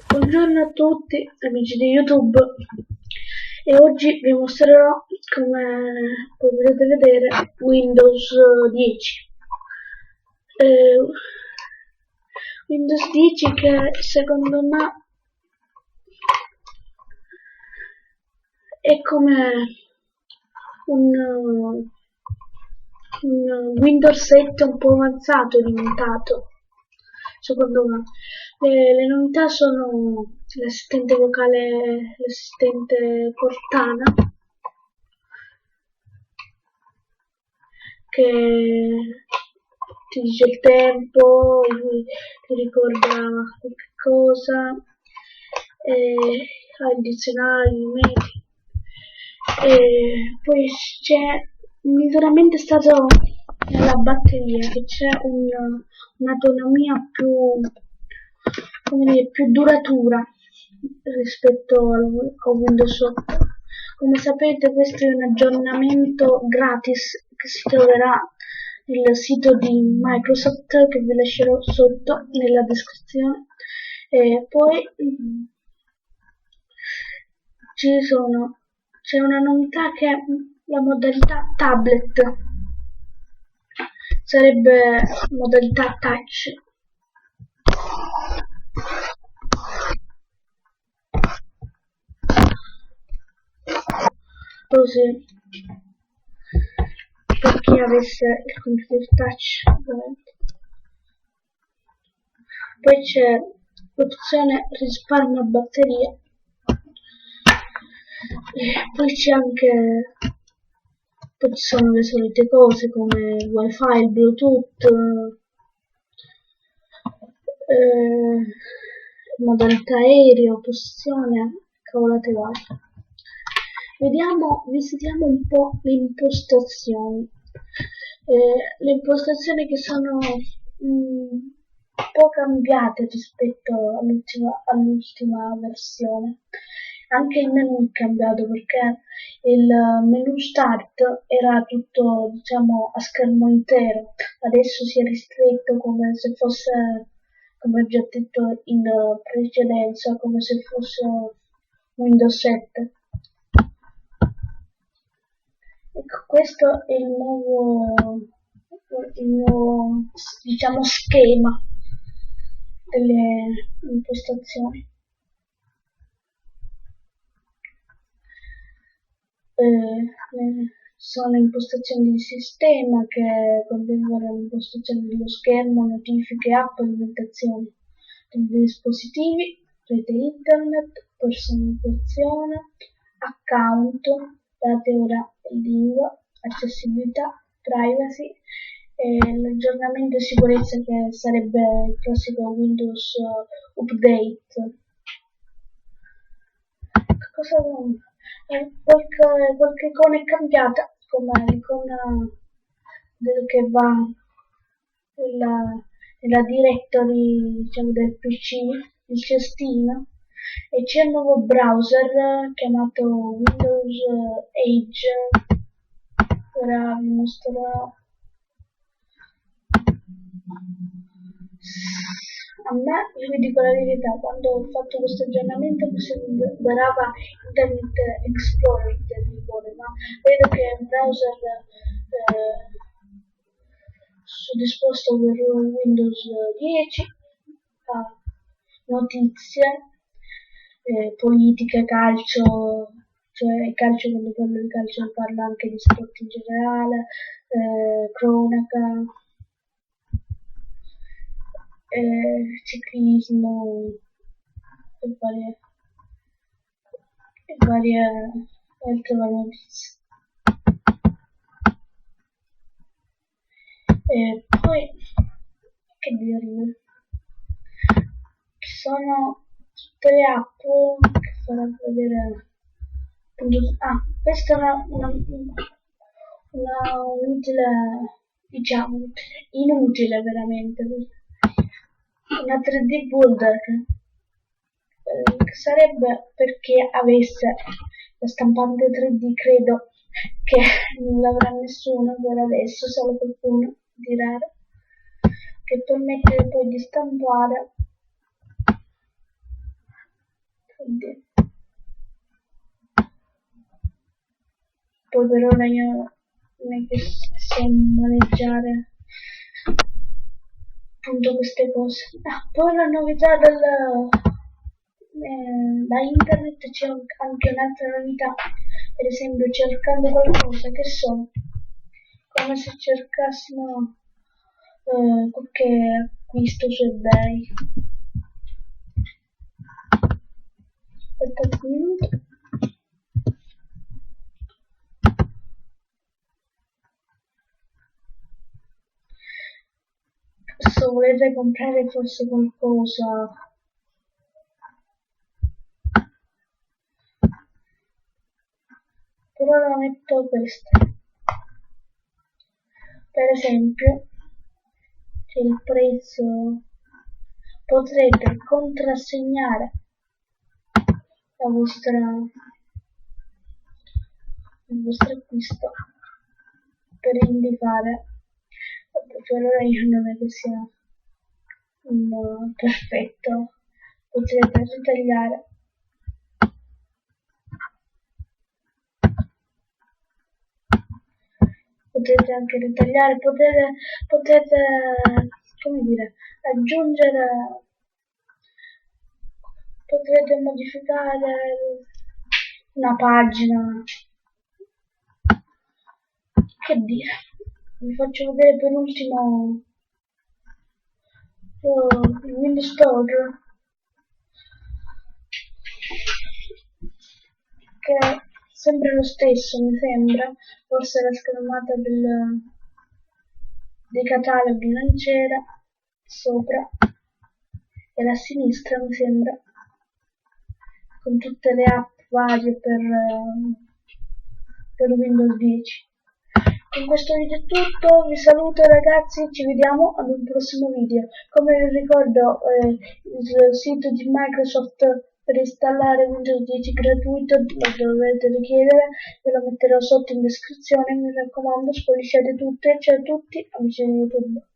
Buongiorno a tutti amici di YouTube e oggi vi mostrerò come potrete vedere Windows 10. Windows 10 che secondo me è come un Windows 7 un po' avanzato, è diventato, secondo me. Le novità sono l'assistente vocale, l'assistente Cortana, che ti dice il tempo, ti ricorda qualche cosa, ha il dizionario, i meti. Poi c'è miglioramento stato nella batteria, che c'è un'autonomia più duratura rispetto a Windows 8. Come sapete, questo è un aggiornamento gratis che si troverà nel sito di Microsoft, che vi lascerò sotto nella descrizione. E poi c'è una novità, che è la modalità tablet, sarebbe modalità touch. Così, per chi avesse il computer touch, ovviamente. Poi c'è l'opzione risparmio batteria, e poi c'è anche, poi ci sono le solite cose come il wifi, il bluetooth, modalità aereo, posizione, cavolate varie. Visitiamo un po' le impostazioni. Le impostazioni che sono un po' cambiate rispetto all'ultima versione. Anche il menu è cambiato, perché il menu start era tutto, diciamo, a schermo intero, adesso si è ristretto, come se fosse, come ho già detto in precedenza, come se fosse Windows 7. Ecco, questo è il nuovo diciamo, schema delle impostazioni. Sono impostazioni di sistema che contengono l'impostazione dello schermo, notifiche, app, alimentazione dei dispositivi, rete internet, personalizzazione, account, date, ora e lingua, accessibilità, privacy e l'aggiornamento e sicurezza, che sarebbe il classico Windows Update. Cosa qualche icona è cambiata, come l'icona che va nella directory, diciamo, del PC, il cestino, e c'è il nuovo browser chiamato Windows Edge. Ora vi mostrerò. A me, vi dico la verità, quando ho fatto questo aggiornamento mi sembrava Internet Explorer, ma vedo che è un browser soddisposto per Windows 10, notizie, politica, calcio, cioè calcio, quando parlo di calcio parlo anche di sport in generale, cronaca, ciclismo e varie altre notizie. E poi, che dirvi, ci sono tutte le app che farò vedere. Questa è una utile, diciamo, inutile veramente, una 3D Builder, che sarebbe per chi avesse la stampante 3D. Credo che non l'avrà nessuno per adesso, solo qualcuno di raro. che permette poi di stampare. Quindi, poi per ora io non è che so maneggiare appunto queste cose. Poi la novità da internet c'è anche un'altra novità, per esempio cercando qualcosa che so, come se cercassimo qualche acquisto su eBay. Aspettate un minuto. Se volete comprare forse qualcosa, per ora metto queste. Per esempio, c'è il prezzo, potrete contrassegnare il vostro acquisto per indicare. Per ora io non è che sia un perfetto, potrete ritagliare. Potete anche ritagliare, potete come dire, aggiungere, potrete modificare una pagina. Che dire, vi faccio vedere per ultimo il Windows Store, che è sempre lo stesso mi sembra, forse la schermata dei cataloghi non c'era sopra, e a sinistra mi sembra, con tutte le app varie per Windows 10. Con questo video è tutto, vi saluto ragazzi, ci vediamo ad un prossimo video. Come vi ricordo il sito di Microsoft per installare Windows 10 gratuito lo dovete richiedere, ve lo metterò sotto in descrizione, mi raccomando spoiliciate tutto e ciao a tutti amici di YouTube.